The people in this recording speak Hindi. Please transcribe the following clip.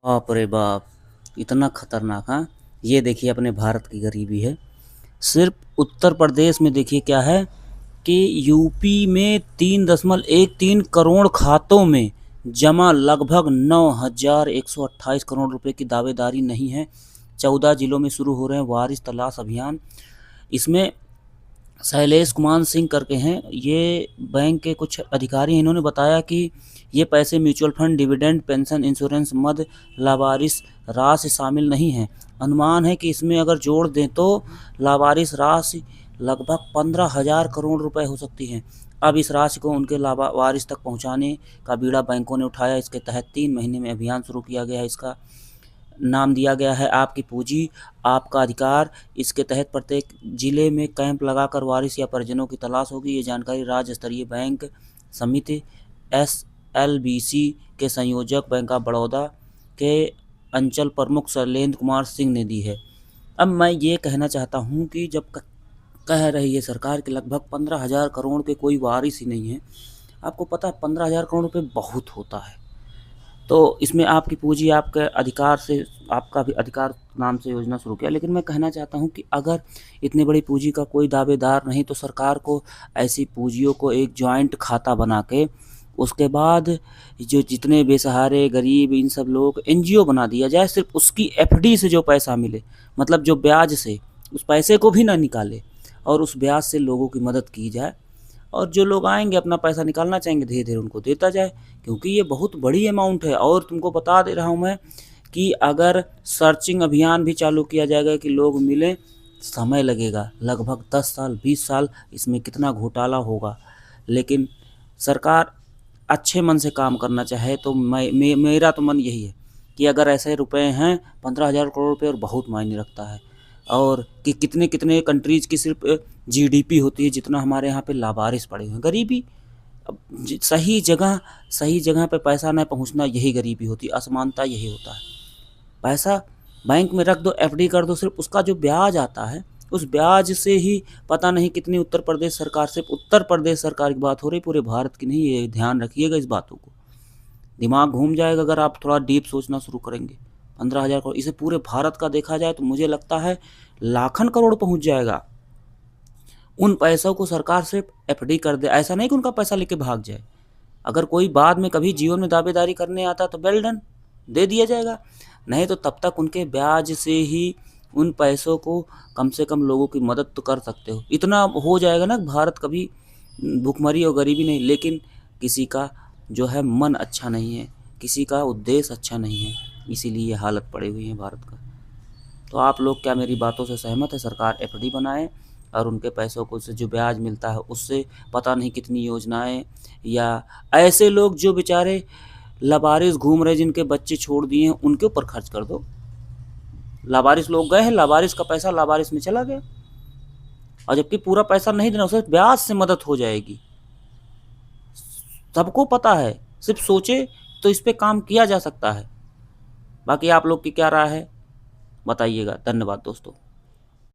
बाप रे बाप! इतना खतरनाक, हाँ? ये देखिए अपने भारत की गरीबी है। सिर्फ़ उत्तर प्रदेश में देखिए क्या है कि यूपी में 3.13 करोड़ खातों में जमा लगभग 9,128 करोड़ रुपए की दावेदारी नहीं है। 14 जिलों में शुरू हो रहे हैं वारिस तलाश अभियान। इसमें शैलेश कुमार सिंह करके हैं, ये बैंक के कुछ अधिकारी हैं, इन्होंने बताया कि ये पैसे mutual fund, dividend, pension, insurance मद लावारिस राशि शामिल नहीं है। अनुमान है कि इसमें अगर जोड़ दें तो लावारिस राशि लगभग 15,000 करोड़ रुपए हो सकती है। अब इस राशि को उनके लावारिस तक पहुंचाने का बीड़ा बैंकों ने उठाया। इसके तहत 3 महीने में अभियान शुरू किया गया है। इसका नाम दिया गया है आपकी पूंजी आपका अधिकार। इसके तहत प्रत्येक जिले में कैंप लगाकर वारिस या परिजनों की तलाश होगी। ये जानकारी राज्य स्तरीय बैंक समिति एसएलबीसी के संयोजक बैंक ऑफ बड़ौदा के अंचल प्रमुख शैलेंद्र कुमार सिंह ने दी है। अब मैं ये कहना चाहता हूँ कि जब कह रही है सरकार कि लगभग 15,000 करोड़ के कोई वारिस ही नहीं है। आपको पता है 15,000 करोड़ रुपये बहुत होता है। तो इसमें आपकी पूँजी आपके अधिकार से आपका भी अधिकार नाम से योजना शुरू किया। लेकिन मैं कहना चाहता हूँ कि अगर इतनी बड़ी पूँजी का कोई दावेदार नहीं तो सरकार को ऐसी पूँजियों को एक जॉइंट खाता बना के उसके बाद जो जितने बेसहारे गरीब इन सब लोग एनजीओ बना दिया जाए, सिर्फ उसकी एफडी से जो पैसा मिले, मतलब जो ब्याज से उस पैसे को भी ना निकाले और उस ब्याज से लोगों की मदद की जाए। और जो लोग आएंगे अपना पैसा निकालना चाहेंगे धीरे धीरे उनको देता जाए, क्योंकि ये बहुत बड़ी अमाउंट है। और तुमको बता दे रहा हूँ मैं कि अगर सर्चिंग अभियान भी चालू किया जाएगा कि लोग मिलें, समय लगेगा लगभग 10 साल 20 साल। इसमें कितना घोटाला होगा। लेकिन सरकार अच्छे मन से काम करना चाहे तो मेरा तो मन यही है कि अगर ऐसे रुपए हैं 15,000 करोड़ रुपए और बहुत मायने रखता है। और कि कितने कितने कंट्रीज़ की सिर्फ जीडीपी होती है जितना हमारे यहाँ पे लावारिस पड़े हुए हैं। गरीबी अब सही जगह पे पैसा न पहुँचना यही गरीबी होती है, असमानता यही होता है। पैसा बैंक में रख दो, एफडी कर दो, सिर्फ उसका जो ब्याज आता है उस ब्याज से ही पता नहीं कितनी उत्तर प्रदेश सरकार, सिर्फ उत्तर प्रदेश सरकार की बात हो रही, पूरे भारत की नहीं। ये ध्यान रखिएगा इस बातों को। दिमाग घूम जाएगा अगर आप थोड़ा डीप सोचना शुरू करेंगे। 15,000 करोड़ इसे पूरे भारत का देखा जाए तो मुझे लगता है लाखन करोड़ पहुंच जाएगा। उन पैसों को सरकार सिर्फ एफडी कर दे, ऐसा नहीं कि उनका पैसा लेके भाग जाए। अगर कोई बाद में कभी जीवन में दावेदारी करने आता तो वेल डन, दे दिया जाएगा। नहीं तो तब तक उनके ब्याज से ही उन पैसों को कम से कम लोगों की मदद तो कर सकते हो। इतना हो जाएगा ना, भारत कभी भुखमरी और गरीबी नहीं। लेकिन किसी का जो है मन अच्छा नहीं है, किसी का उद्देश्य अच्छा नहीं है, इसीलिए ये हालत पड़ी हुई है भारत का। तो आप लोग क्या मेरी बातों से सहमत है? सरकार एफडी बनाए और उनके पैसों को से जो ब्याज मिलता है उससे पता नहीं कितनी योजनाएं, या ऐसे लोग जो बेचारे लावारिस घूम रहे जिनके बच्चे छोड़ दिए हैं उनके ऊपर खर्च कर दो। लावारिस लोग गए हैं, लावारिस का पैसा लावारिस में चला गया, और जबकि पूरा पैसा नहीं देना, उसे ब्याज से मदद हो जाएगी। सबको पता है, सिर्फ सोचे तो इस पे काम किया जा सकता है। बाकी आप लोग की क्या राय है बताइएगा। धन्यवाद दोस्तों।